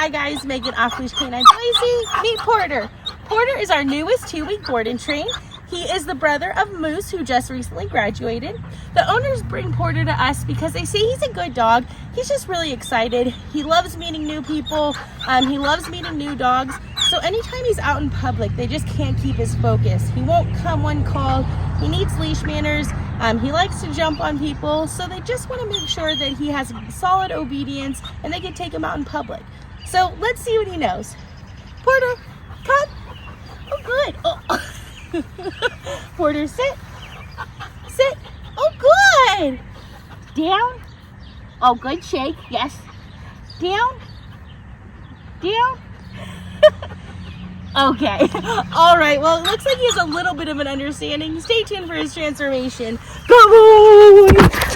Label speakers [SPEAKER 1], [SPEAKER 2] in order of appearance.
[SPEAKER 1] Hi guys, Megan Off-Leash Canine Boise. Meet Porter. Porter is our newest 2-week board and train. He is the brother of Moose, who just recently graduated. The owners bring Porter to us because they say he's a good dog. He's just really excited. He loves meeting new people. He loves meeting new dogs. So anytime he's out in public, they just can't keep his focus. He won't come when called. He needs leash manners. He likes to jump on people. So they just want to make sure that he has solid obedience and they can take him out in public. So let's see what he knows. Porter, come. Oh, good. Oh. Porter, sit. Sit. Oh, good. Down. Oh, good. Shake. Yes. Down. Down. Okay. All right. Well, it looks like he has a little bit of an understanding. Stay tuned for his transformation. Come on.